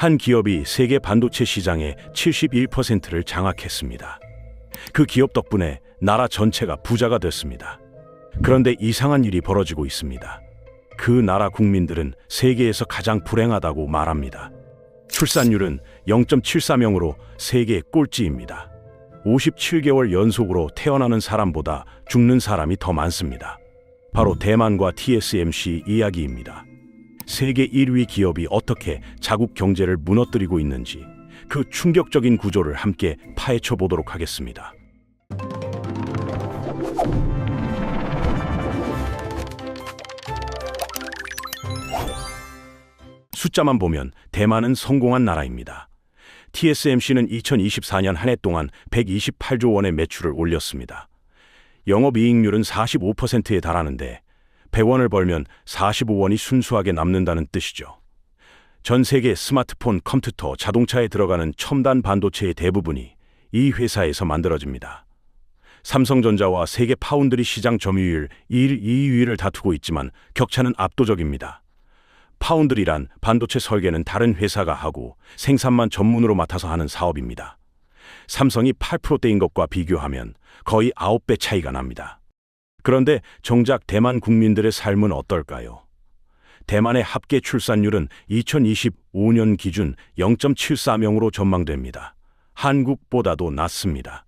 한 기업이 세계 반도체 시장의 71%를 장악했습니다. 그 기업 덕분에 나라 전체가 부자가 됐습니다. 그런데 이상한 일이 벌어지고 있습니다. 그 나라 국민들은 세계에서 가장 불행하다고 말합니다. 출산율은 0.74명으로 세계 꼴찌입니다. 57개월 연속으로 태어나는 사람보다 죽는 사람이 더 많습니다. 바로 대만과 TSMC 이야기입니다. 세계 1위 기업이 어떻게 자국 경제를 무너뜨리고 있는지 그 충격적인 구조를 함께 파헤쳐 보도록 하겠습니다. 숫자만 보면 대만은 성공한 나라입니다. TSMC는 2024년 한 해 동안 128조 원의 매출을 올렸습니다. 영업이익률은 45%에 달하는데 100원을 벌면 45원이 순수하게 남는다는 뜻이죠. 전 세계 스마트폰, 컴퓨터, 자동차에 들어가는 첨단 반도체의 대부분이 이 회사에서 만들어집니다. 삼성전자와 세계 파운드리 시장 점유율 1, 2위를 다투고 있지만 격차는 압도적입니다. 파운드리란 반도체 설계는 다른 회사가 하고 생산만 전문으로 맡아서 하는 사업입니다. 삼성이 8%대인 것과 비교하면 거의 9배 차이가 납니다. 그런데 정작 대만 국민들의 삶은 어떨까요? 대만의 합계 출산율은 2025년 기준 0.74명으로 전망됩니다. 한국보다도 낮습니다.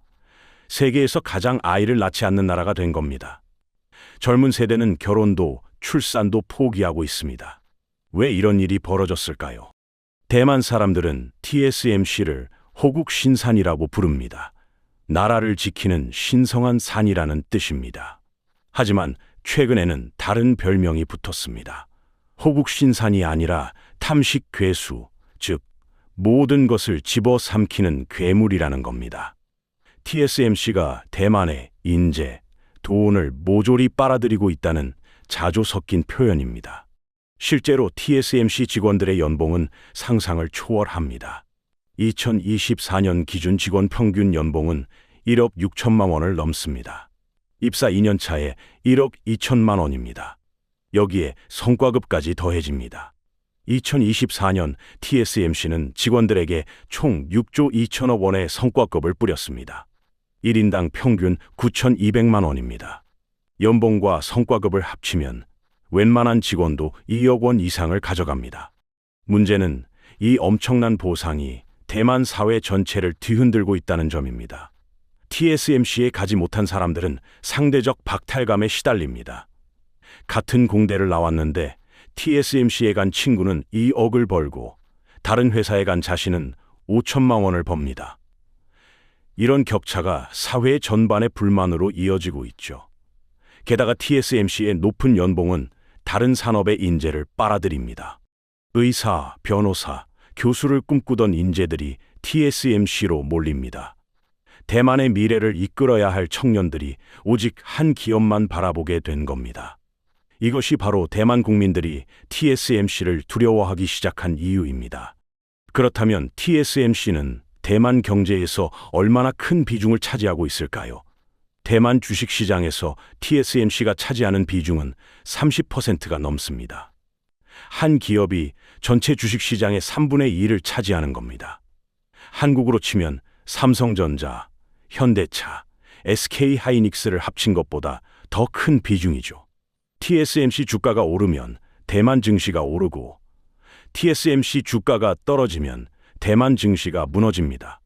세계에서 가장 아이를 낳지 않는 나라가 된 겁니다. 젊은 세대는 결혼도 출산도 포기하고 있습니다. 왜 이런 일이 벌어졌을까요? 대만 사람들은 TSMC를 호국 신산이라고 부릅니다. 나라를 지키는 신성한 산이라는 뜻입니다. 하지만 최근에는 다른 별명이 붙었습니다. 호국 신산이 아니라 탐식 괴수, 즉 모든 것을 집어삼키는 괴물이라는 겁니다. TSMC가 대만의 인재, 돈을 모조리 빨아들이고 있다는 자조 섞인 표현입니다. 실제로 TSMC 직원들의 연봉은 상상을 초월합니다. 2024년 기준 직원 평균 연봉은 1억 6천만 원을 넘습니다. 입사 2년 차에 1억 2천만 원입니다. 여기에 성과급까지 더해집니다. 2024년 TSMC는 직원들에게 총 6조 2천억 원의 성과급을 뿌렸습니다. 1인당 평균 9,200만 원입니다. 연봉과 성과급을 합치면 웬만한 직원도 2억 원 이상을 가져갑니다. 문제는 이 엄청난 보상이 대만 사회 전체를 뒤흔들고 있다는 점입니다. TSMC에 가지 못한 사람들은 상대적 박탈감에 시달립니다. 같은 공대를 나왔는데 TSMC에 간 친구는 2억을 벌고 다른 회사에 간 자신은 5천만 원을 법니다. 이런 격차가 사회 전반의 불만으로 이어지고 있죠. 게다가 TSMC의 높은 연봉은 다른 산업의 인재를 빨아들입니다. 의사, 변호사, 교수를 꿈꾸던 인재들이 TSMC로 몰립니다. 대만의 미래를 이끌어야 할 청년들이 오직 한 기업만 바라보게 된 겁니다. 이것이 바로 대만 국민들이 TSMC를 두려워하기 시작한 이유입니다. 그렇다면 TSMC는 대만 경제에서 얼마나 큰 비중을 차지하고 있을까요? 대만 주식시장에서 TSMC가 차지하는 비중은 30%가 넘습니다. 한 기업이 전체 주식시장의 3분의 2를 차지하는 겁니다. 한국으로 치면 삼성전자, 현대차, SK하이닉스를 합친 것보다 더 큰 비중이죠. TSMC 주가가 오르면 대만 증시가 오르고 TSMC 주가가 떨어지면 대만 증시가 무너집니다.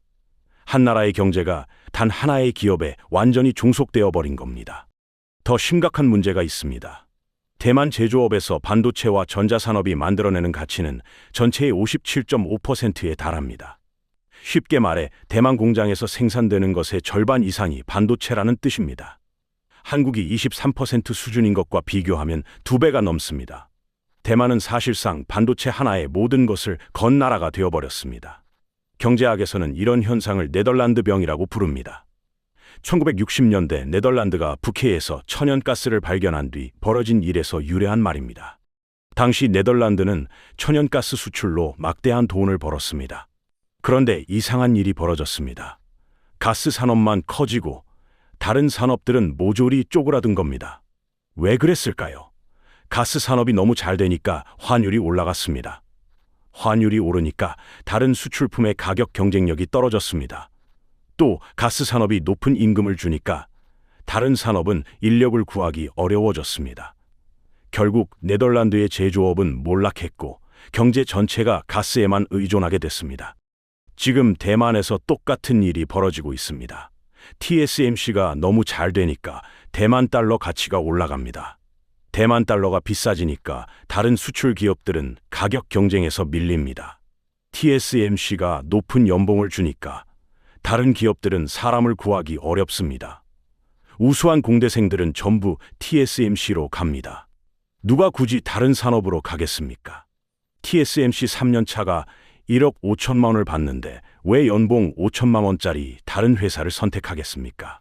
한 나라의 경제가 단 하나의 기업에 완전히 종속되어 버린 겁니다. 더 심각한 문제가 있습니다. 대만 제조업에서 반도체와 전자산업이 만들어내는 가치는 전체의 57.5%에 달합니다. 쉽게 말해 대만 공장에서 생산되는 것의 절반 이상이 반도체라는 뜻입니다. 한국이 23% 수준인 것과 비교하면 2배가 넘습니다. 대만은 사실상 반도체 하나에 모든 것을 건 나라가 되어버렸습니다. 경제학에서는 이런 현상을 네덜란드병이라고 부릅니다. 1960년대 네덜란드가 북해에서 천연가스를 발견한 뒤 벌어진 일에서 유래한 말입니다. 당시 네덜란드는 천연가스 수출로 막대한 돈을 벌었습니다. 그런데 이상한 일이 벌어졌습니다. 가스 산업만 커지고 다른 산업들은 모조리 쪼그라든 겁니다. 왜 그랬을까요? 가스 산업이 너무 잘 되니까 환율이 올라갔습니다. 환율이 오르니까 다른 수출품의 가격 경쟁력이 떨어졌습니다. 또 가스 산업이 높은 임금을 주니까 다른 산업은 인력을 구하기 어려워졌습니다. 결국 네덜란드의 제조업은 몰락했고 경제 전체가 가스에만 의존하게 됐습니다. 지금 대만에서 똑같은 일이 벌어지고 있습니다. TSMC가 너무 잘 되니까 대만 달러 가치가 올라갑니다. 대만 달러가 비싸지니까 다른 수출 기업들은 가격 경쟁에서 밀립니다. TSMC가 높은 연봉을 주니까 다른 기업들은 사람을 구하기 어렵습니다. 우수한 공대생들은 전부 TSMC로 갑니다. 누가 굳이 다른 산업으로 가겠습니까? TSMC 3년 차가 1억 5천만 원을 받는데 왜 연봉 5천만 원짜리 다른 회사를 선택하겠습니까?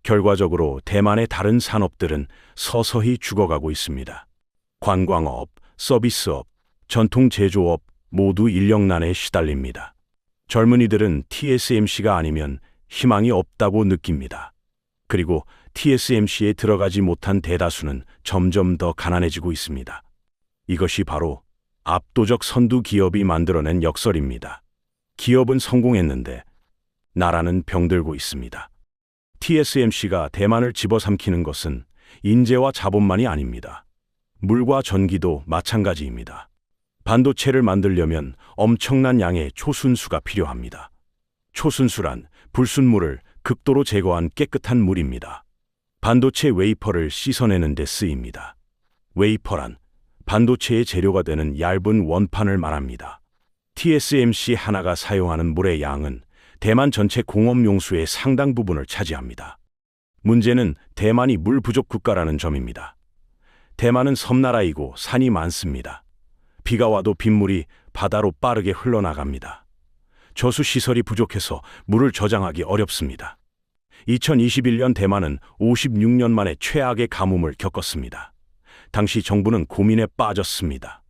결과적으로 대만의 다른 산업들은 서서히 죽어가고 있습니다. 관광업, 서비스업, 전통 제조업 모두 인력난에 시달립니다. 젊은이들은 TSMC가 아니면 희망이 없다고 느낍니다. 그리고 TSMC에 들어가지 못한 대다수는 점점 더 가난해지고 있습니다. 이것이 바로 압도적 선두 기업이 만들어낸 역설입니다. 기업은 성공했는데 나라는 병들고 있습니다. TSMC가 대만을 집어삼키는 것은 인재와 자본만이 아닙니다. 물과 전기도 마찬가지입니다. 반도체를 만들려면 엄청난 양의 초순수가 필요합니다. 초순수란 불순물을 극도로 제거한 깨끗한 물입니다. 반도체 웨이퍼를 씻어내는 데 쓰입니다. 웨이퍼란 반도체의 재료가 되는 얇은 원판을 말합니다. TSMC 하나가 사용하는 물의 양은 대만 전체 공업용수의 상당 부분을 차지합니다. 문제는 대만이 물 부족 국가라는 점입니다. 대만은 섬나라이고 산이 많습니다. 비가 와도 빗물이 바다로 빠르게 흘러나갑니다. 저수시설이 부족해서 물을 저장하기 어렵습니다. 2021년 대만은 56년 만에 최악의 가뭄을 겪었습니다. 당시 정부는 고민에 빠졌습니다.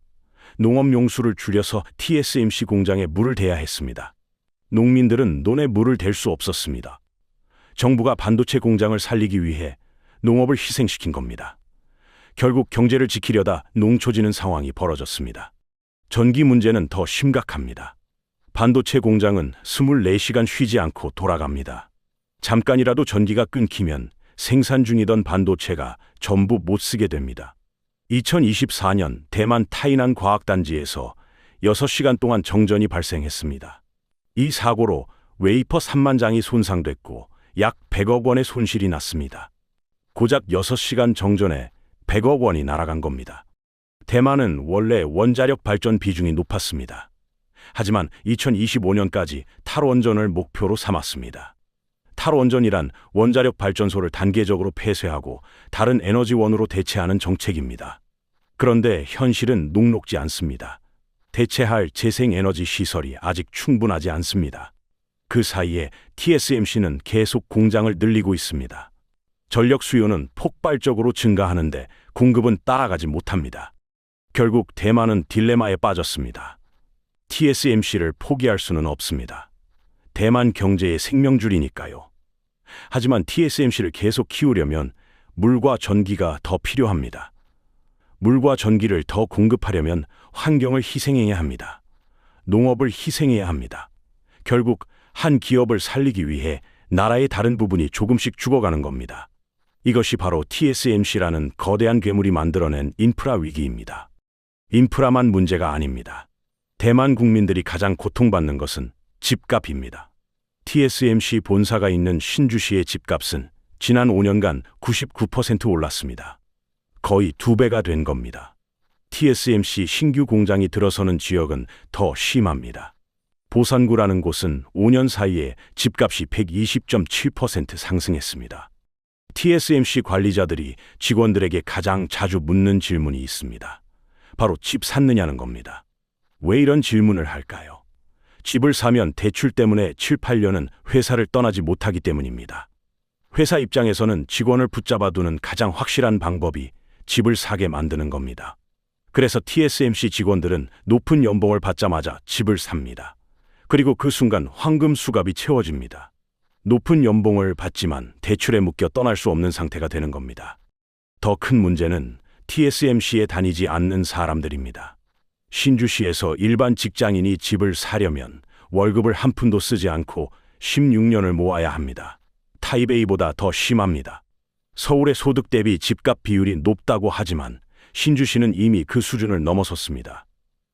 농업용수를 줄여서 TSMC 공장에 물을 대야 했습니다. 농민들은 논에 물을 댈 수 없었습니다. 정부가 반도체 공장을 살리기 위해 농업을 희생시킨 겁니다. 결국 경제를 지키려다 농초지는 상황이 벌어졌습니다. 전기 문제는 더 심각합니다. 반도체 공장은 24시간 쉬지 않고 돌아갑니다. 잠깐이라도 전기가 끊기면 생산 중이던 반도체가 전부 못 쓰게 됩니다. 2024년 대만 타이난 과학단지에서 6시간 동안 정전이 발생했습니다. 이 사고로 웨이퍼 3만 장이 손상됐고 약 100억 원의 손실이 났습니다. 고작 6시간 정전에 100억 원이 날아간 겁니다. 대만은 원래 원자력 발전 비중이 높았습니다. 하지만 2025년까지 탈원전을 목표로 삼았습니다. 탈원전이란 원자력 발전소를 단계적으로 폐쇄하고 다른 에너지원으로 대체하는 정책입니다. 그런데 현실은 녹록지 않습니다. 대체할 재생에너지 시설이 아직 충분하지 않습니다. 그 사이에 TSMC는 계속 공장을 늘리고 있습니다. 전력 수요는 폭발적으로 증가하는데 공급은 따라가지 못합니다. 결국 대만은 딜레마에 빠졌습니다. TSMC를 포기할 수는 없습니다. 대만 경제의 생명줄이니까요. 하지만 TSMC를 계속 키우려면 물과 전기가 더 필요합니다. 물과 전기를 더 공급하려면 환경을 희생해야 합니다. 농업을 희생해야 합니다. 결국 한 기업을 살리기 위해 나라의 다른 부분이 조금씩 죽어가는 겁니다. 이것이 바로 TSMC라는 거대한 괴물이 만들어낸 인프라 위기입니다. 인프라만 문제가 아닙니다. 대만 국민들이 가장 고통받는 것은 집값입니다. TSMC 본사가 있는 신주시의 집값은 지난 5년간 99% 올랐습니다. 거의 2배가 된 겁니다. TSMC 신규 공장이 들어서는 지역은 더 심합니다. 보산구라는 곳은 5년 사이에 집값이 120.7% 상승했습니다. TSMC 관리자들이 직원들에게 가장 자주 묻는 질문이 있습니다. 바로 집 샀느냐는 겁니다. 왜 이런 질문을 할까요? 집을 사면 대출 때문에 7, 8년은 회사를 떠나지 못하기 때문입니다. 회사 입장에서는 직원을 붙잡아 두는 가장 확실한 방법이 집을 사게 만드는 겁니다. 그래서 TSMC 직원들은 높은 연봉을 받자마자 집을 삽니다. 그리고 그 순간 황금 수갑이 채워집니다. 높은 연봉을 받지만 대출에 묶여 떠날 수 없는 상태가 되는 겁니다. 더 큰 문제는 TSMC에 다니지 않는 사람들입니다. 신주시에서 일반 직장인이 집을 사려면 월급을 한 푼도 쓰지 않고 16년을 모아야 합니다. 타이베이보다 더 심합니다. 서울의 소득 대비 집값 비율이 높다고 하지만 신주시는 이미 그 수준을 넘어섰습니다.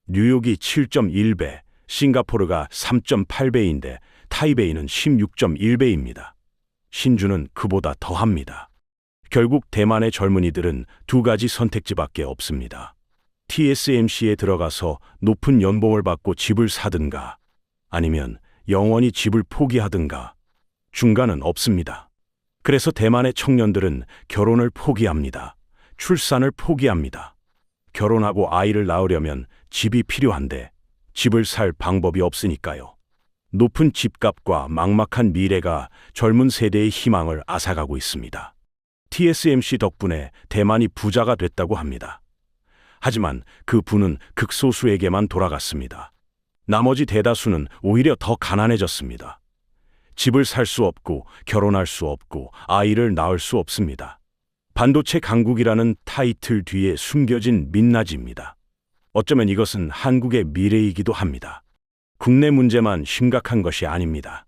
뉴욕이 7.1배, 싱가포르가 3.8배인데 타이베이는 16.1배입니다. 신주는 그보다 더합니다. 결국 대만의 젊은이들은 두 가지 선택지밖에 없습니다. TSMC에 들어가서 높은 연봉을 받고 집을 사든가 아니면 영원히 집을 포기하든가 중간은 없습니다. 그래서 대만의 청년들은 결혼을 포기합니다. 출산을 포기합니다. 결혼하고 아이를 낳으려면 집이 필요한데 집을 살 방법이 없으니까요. 높은 집값과 막막한 미래가 젊은 세대의 희망을 앗아가고 있습니다. TSMC 덕분에 대만이 부자가 됐다고 합니다. 하지만 그 부는 극소수에게만 돌아갔습니다. 나머지 대다수는 오히려 더 가난해졌습니다. 집을 살 수 없고 결혼할 수 없고 아이를 낳을 수 없습니다. 반도체 강국이라는 타이틀 뒤에 숨겨진 민낯입니다. 어쩌면 이것은 한국의 미래이기도 합니다. 국내 문제만 심각한 것이 아닙니다.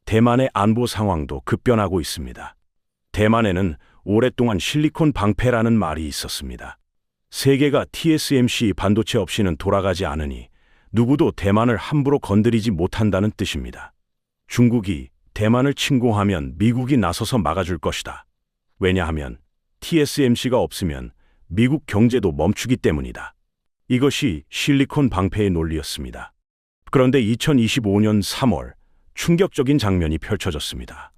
대만의 안보 상황도 급변하고 있습니다. 대만에는 오랫동안 실리콘 방패라는 말이 있었습니다. 세계가 TSMC 반도체 없이는 돌아가지 않으니 누구도 대만을 함부로 건드리지 못한다는 뜻입니다. 중국이 대만을 침공하면 미국이 나서서 막아줄 것이다. 왜냐하면 TSMC가 없으면 미국 경제도 멈추기 때문이다. 이것이 실리콘 방패의 논리였습니다. 그런데 2025년 3월 충격적인 장면이 펼쳐졌습니다.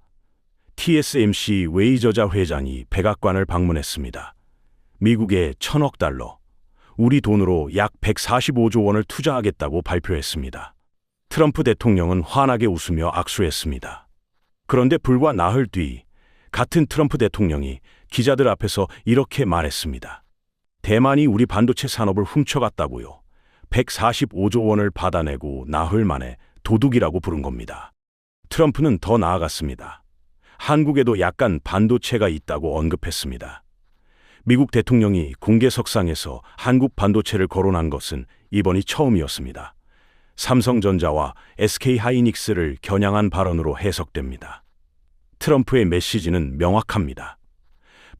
TSMC 웨이저자 회장이 백악관을 방문했습니다. 미국에 1,000억 달러, 우리 돈으로 약 145조 원을 투자하겠다고 발표했습니다. 트럼프 대통령은 환하게 웃으며 악수했습니다. 그런데 불과 나흘 뒤 같은 트럼프 대통령이 기자들 앞에서 이렇게 말했습니다. 대만이 우리 반도체 산업을 훔쳐갔다고요. 145조 원을 받아내고 나흘 만에 도둑이라고 부른 겁니다. 트럼프는 더 나아갔습니다. 한국에도 약간 반도체가 있다고 언급했습니다. 미국 대통령이 공개석상에서 한국 반도체를 거론한 것은 이번이 처음이었습니다. 삼성전자와 SK하이닉스를 겨냥한 발언으로 해석됩니다. 트럼프의 메시지는 명확합니다.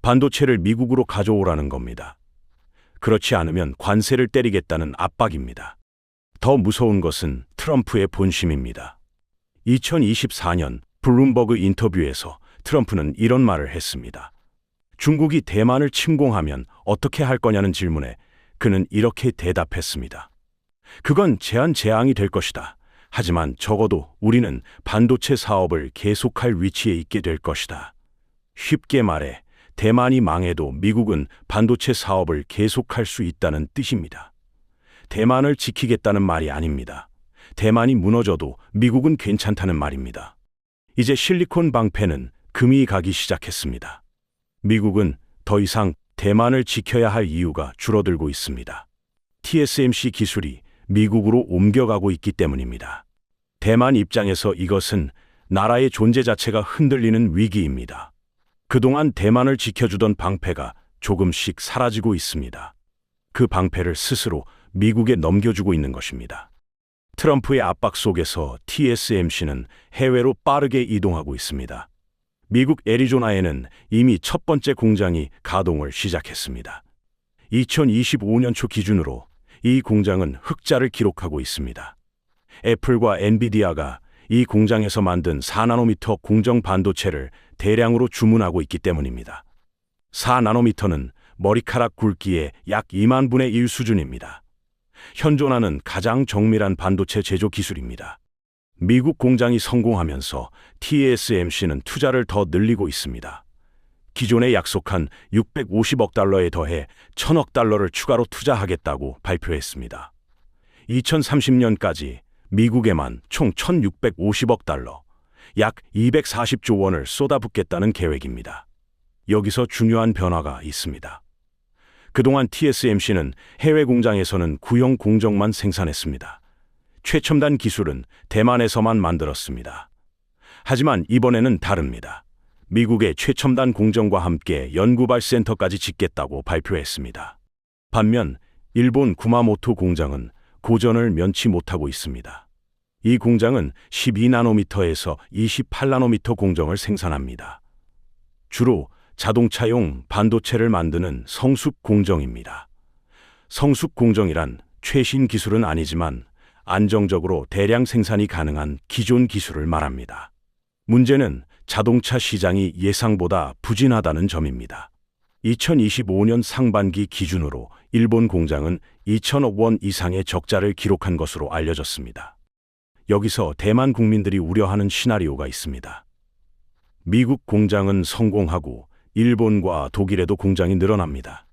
반도체를 미국으로 가져오라는 겁니다. 그렇지 않으면 관세를 때리겠다는 압박입니다. 더 무서운 것은 트럼프의 본심입니다. 2024년 블룸버그 인터뷰에서 트럼프는 이런 말을 했습니다. 중국이 대만을 침공하면 어떻게 할 거냐는 질문에 그는 이렇게 대답했습니다. 그건 제한재앙이 될 것이다. 하지만 적어도 우리는 반도체 사업을 계속할 위치에 있게 될 것이다. 쉽게 말해 대만이 망해도 미국은 반도체 사업을 계속할 수 있다는 뜻입니다. 대만을 지키겠다는 말이 아닙니다. 대만이 무너져도 미국은 괜찮다는 말입니다. 이제 실리콘 방패는 금이 가기 시작했습니다. 미국은 더 이상 대만을 지켜야 할 이유가 줄어들고 있습니다. TSMC 기술이 미국으로 옮겨가고 있기 때문입니다. 대만 입장에서 이것은 나라의 존재 자체가 흔들리는 위기입니다. 그동안 대만을 지켜주던 방패가 조금씩 사라지고 있습니다. 그 방패를 스스로 미국에 넘겨주고 있는 것입니다. 트럼프의 압박 속에서 TSMC는 해외로 빠르게 이동하고 있습니다. 미국 애리조나에는 이미 첫 번째 공장이 가동을 시작했습니다. 2025년 초 기준으로 이 공장은 흑자를 기록하고 있습니다. 애플과 엔비디아가 이 공장에서 만든 4나노미터 공정 반도체를 대량으로 주문하고 있기 때문입니다. 4나노미터는 머리카락 굵기의 약 2만 분의 1 수준입니다. 현존하는 가장 정밀한 반도체 제조 기술입니다. 미국 공장이 성공하면서 TSMC는 투자를 더 늘리고 있습니다. 기존에 약속한 650억 달러에 더해 1,000억 달러를 추가로 투자하겠다고 발표했습니다. 2030년까지 미국에만 총 1,650억 달러, 약 240조 원을 쏟아붓겠다는 계획입니다. 여기서 중요한 변화가 있습니다. 그동안 TSMC는 해외 공장에서는 구형 공정만 생산했습니다. 최첨단 기술은 대만에서만 만들었습니다. 하지만 이번에는 다릅니다. 미국의 최첨단 공정과 함께 연구발 센터까지 짓겠다고 발표했습니다. 반면 일본 구마모토 공장은 고전을 면치 못하고 있습니다. 이 공장은 12나노미터에서 28나노미터 공정을 생산합니다. 주로 자동차용 반도체를 만드는 성숙 공정입니다. 성숙 공정이란 최신 기술은 아니지만 안정적으로 대량 생산이 가능한 기존 기술을 말합니다. 문제는 자동차 시장이 예상보다 부진하다는 점입니다. 2025년 상반기 기준으로 일본 공장은 2천억 원 이상의 적자를 기록한 것으로 알려졌습니다. 여기서 대만 국민들이 우려하는 시나리오가 있습니다. 미국 공장은 성공하고 일본과 독일에도 공장이 늘어납니다.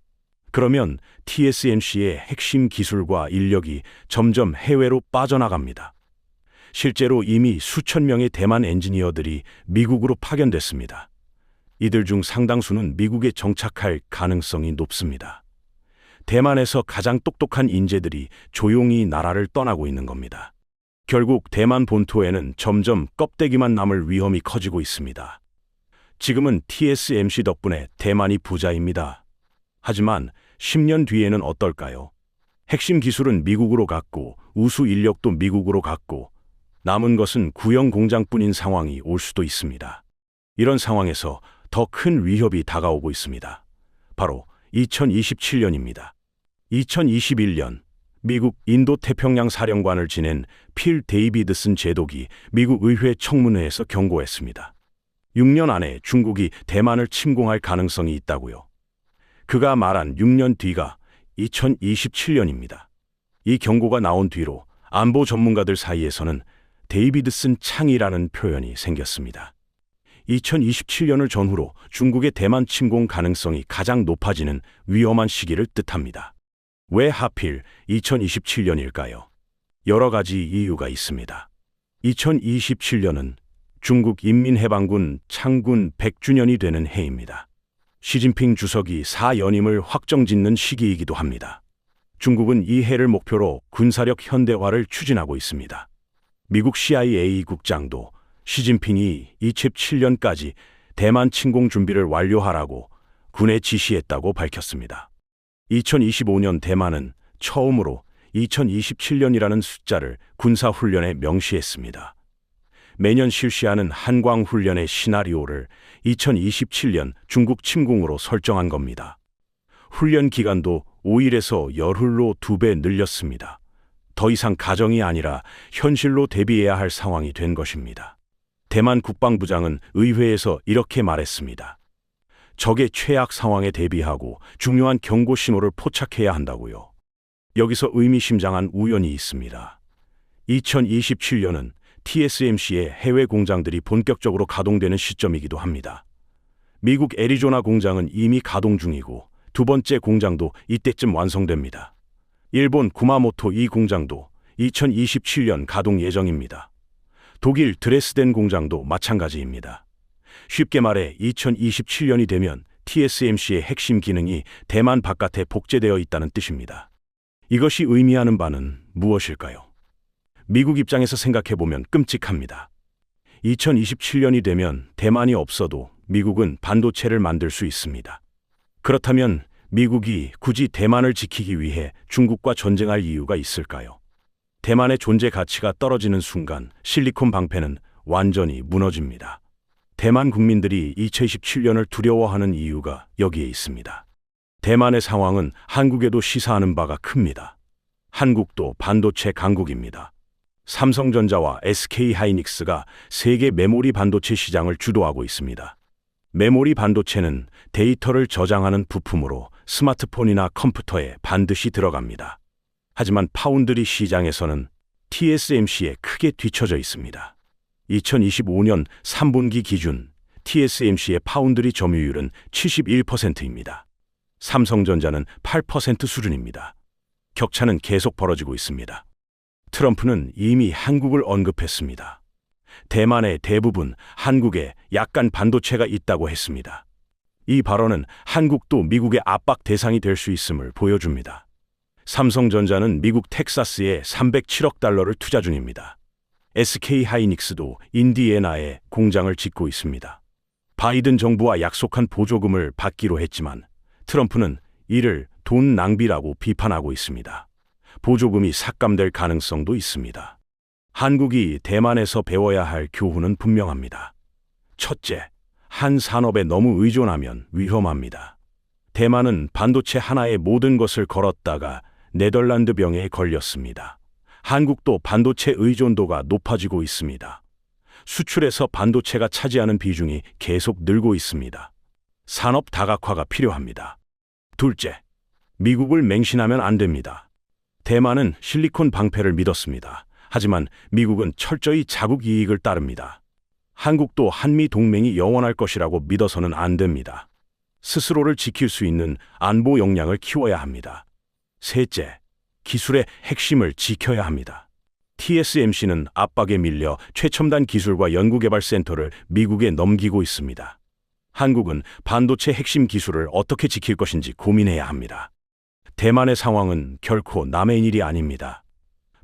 그러면 TSMC의 핵심 기술과 인력이 점점 해외로 빠져나갑니다. 실제로 이미 수천 명의 대만 엔지니어들이 미국으로 파견됐습니다. 이들 중 상당수는 미국에 정착할 가능성이 높습니다. 대만에서 가장 똑똑한 인재들이 조용히 나라를 떠나고 있는 겁니다. 결국 대만 본토에는 점점 껍데기만 남을 위험이 커지고 있습니다. 지금은 TSMC 덕분에 대만이 부자입니다. 하지만 10년 뒤에는 어떨까요? 핵심 기술은 미국으로 갔고 우수 인력도 미국으로 갔고 남은 것은 구형 공장뿐인 상황이 올 수도 있습니다. 이런 상황에서 더 큰 위협이 다가오고 있습니다. 바로 2027년입니다. 2021년 미국 인도태평양 사령관을 지낸 필 데이비드슨 제독이 미국 의회 청문회에서 경고했습니다. 6년 안에 중국이 대만을 침공할 가능성이 있다고요. 그가 말한 6년 뒤가 2027년입니다. 이 경고가 나온 뒤로 안보 전문가들 사이에서는 데이비드슨 창이라는 표현이 생겼습니다. 2027년을 전후로 중국의 대만 침공 가능성이 가장 높아지는 위험한 시기를 뜻합니다. 왜 하필 2027년일까요? 여러 가지 이유가 있습니다. 2027년은 중국 인민해방군 창군 100주년이 되는 해입니다. 시진핑 주석이 사연임을 확정짓는 시기이기도 합니다. 중국은 이 해를 목표로 군사력 현대화를 추진하고 있습니다. 미국 CIA 국장도 시진핑이 27년까지 대만 침공 준비를 완료하라고 군에 지시했다고 밝혔습니다. 2025년 대만은 처음으로 2027년이라는 숫자를 군사훈련에 명시했습니다. 매년 실시하는 한광훈련의 시나리오를 2027년 중국 침공으로 설정한 겁니다. 훈련 기간도 5일에서 열흘로 2배 늘렸습니다. 더 이상 가정이 아니라 현실로 대비해야 할 상황이 된 것입니다. 대만 국방부장은 의회에서 이렇게 말했습니다. 적의 최악 상황에 대비하고 중요한 경고 신호를 포착해야 한다고요. 여기서 의미심장한 우연이 있습니다. 2027년은 TSMC의 해외 공장들이 본격적으로 가동되는 시점이기도 합니다. 미국 애리조나 공장은 이미 가동 중이고 두 번째 공장도 이때쯤 완성됩니다. 일본 구마모토 2 공장도 2027년 가동 예정입니다. 독일 드레스덴 공장도 마찬가지입니다. 쉽게 말해 2027년이 되면 TSMC의 핵심 기능이 대만 바깥에 복제되어 있다는 뜻입니다. 이것이 의미하는 바는 무엇일까요? 미국 입장에서 생각해보면 끔찍합니다. 2027년이 되면 대만이 없어도 미국은 반도체를 만들 수 있습니다. 그렇다면 미국이 굳이 대만을 지키기 위해 중국과 전쟁할 이유가 있을까요? 대만의 존재 가치가 떨어지는 순간 실리콘 방패는 완전히 무너집니다. 대만 국민들이 2027년을 두려워하는 이유가 여기에 있습니다. 대만의 상황은 한국에도 시사하는 바가 큽니다. 한국도 반도체 강국입니다. 삼성전자와 SK하이닉스가 세계 메모리 반도체 시장을 주도하고 있습니다. 메모리 반도체는 데이터를 저장하는 부품으로 스마트폰이나 컴퓨터에 반드시 들어갑니다. 하지만 파운드리 시장에서는 TSMC에 크게 뒤처져 있습니다. 2025년 3분기 기준 TSMC의 파운드리 점유율은 71%입니다. 삼성전자는 8% 수준입니다. 격차는 계속 벌어지고 있습니다. 트럼프는 이미 한국을 언급했습니다. 대만의 대부분 한국에 약간 반도체가 있다고 했습니다. 이 발언은 한국도 미국의 압박 대상이 될 수 있음을 보여줍니다. 삼성전자는 미국 텍사스에 307억 달러를 투자 중입니다. SK하이닉스도 인디애나에 공장을 짓고 있습니다. 바이든 정부와 약속한 보조금을 받기로 했지만 트럼프는 이를 돈 낭비라고 비판하고 있습니다. 보조금이 삭감될 가능성도 있습니다. 한국이 대만에서 배워야 할 교훈은 분명합니다. 첫째, 한 산업에 너무 의존하면 위험합니다. 대만은 반도체 하나에 모든 것을 걸었다가 네덜란드 병에 걸렸습니다. 한국도 반도체 의존도가 높아지고 있습니다. 수출에서 반도체가 차지하는 비중이 계속 늘고 있습니다. 산업 다각화가 필요합니다. 둘째, 미국을 맹신하면 안 됩니다. 대만은 실리콘 방패를 믿었습니다. 하지만 미국은 철저히 자국 이익을 따릅니다. 한국도 한미 동맹이 영원할 것이라고 믿어서는 안 됩니다. 스스로를 지킬 수 있는 안보 역량을 키워야 합니다. 셋째, 기술의 핵심을 지켜야 합니다. TSMC는 압박에 밀려 최첨단 기술과 연구개발센터를 미국에 넘기고 있습니다. 한국은 반도체 핵심 기술을 어떻게 지킬 것인지 고민해야 합니다. 대만의 상황은 결코 남의 일이 아닙니다.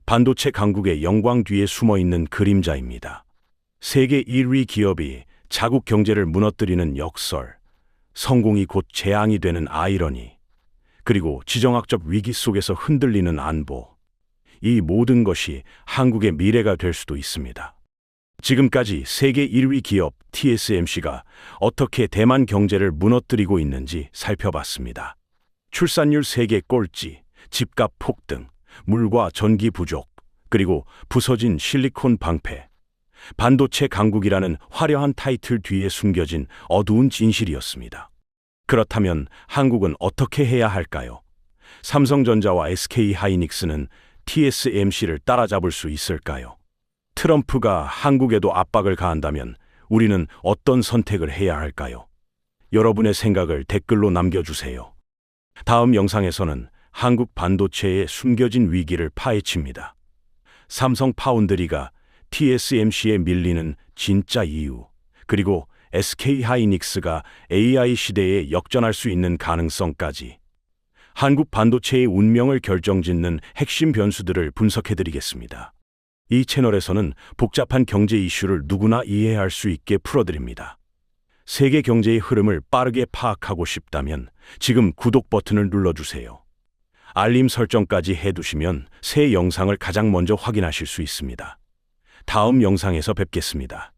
반도체 강국의 영광 뒤에 숨어 있는 그림자입니다. 세계 1위 기업이 자국 경제를 무너뜨리는 역설, 성공이 곧 재앙이 되는 아이러니, 그리고 지정학적 위기 속에서 흔들리는 안보. 이 모든 것이 한국의 미래가 될 수도 있습니다. 지금까지 세계 1위 기업 TSMC가 어떻게 대만 경제를 무너뜨리고 있는지 살펴봤습니다. 출산율 세계 꼴찌, 집값 폭등, 물과 전기 부족, 그리고 부서진 실리콘 방패. 반도체 강국이라는 화려한 타이틀 뒤에 숨겨진 어두운 진실이었습니다. 그렇다면 한국은 어떻게 해야 할까요? 삼성전자와 SK하이닉스는 TSMC를 따라잡을 수 있을까요? 트럼프가 한국에도 압박을 가한다면 우리는 어떤 선택을 해야 할까요? 여러분의 생각을 댓글로 남겨주세요. 다음 영상에서는 한국 반도체의 숨겨진 위기를 파헤칩니다. 삼성 파운드리가 TSMC에 밀리는 진짜 이유, 그리고 SK하이닉스가 AI 시대에 역전할 수 있는 가능성까지 한국 반도체의 운명을 결정짓는 핵심 변수들을 분석해드리겠습니다. 이 채널에서는 복잡한 경제 이슈를 누구나 이해할 수 있게 풀어드립니다. 세계 경제의 흐름을 빠르게 파악하고 싶다면 지금 구독 버튼을 눌러주세요. 알림 설정까지 해두시면 새 영상을 가장 먼저 확인하실 수 있습니다. 다음 영상에서 뵙겠습니다.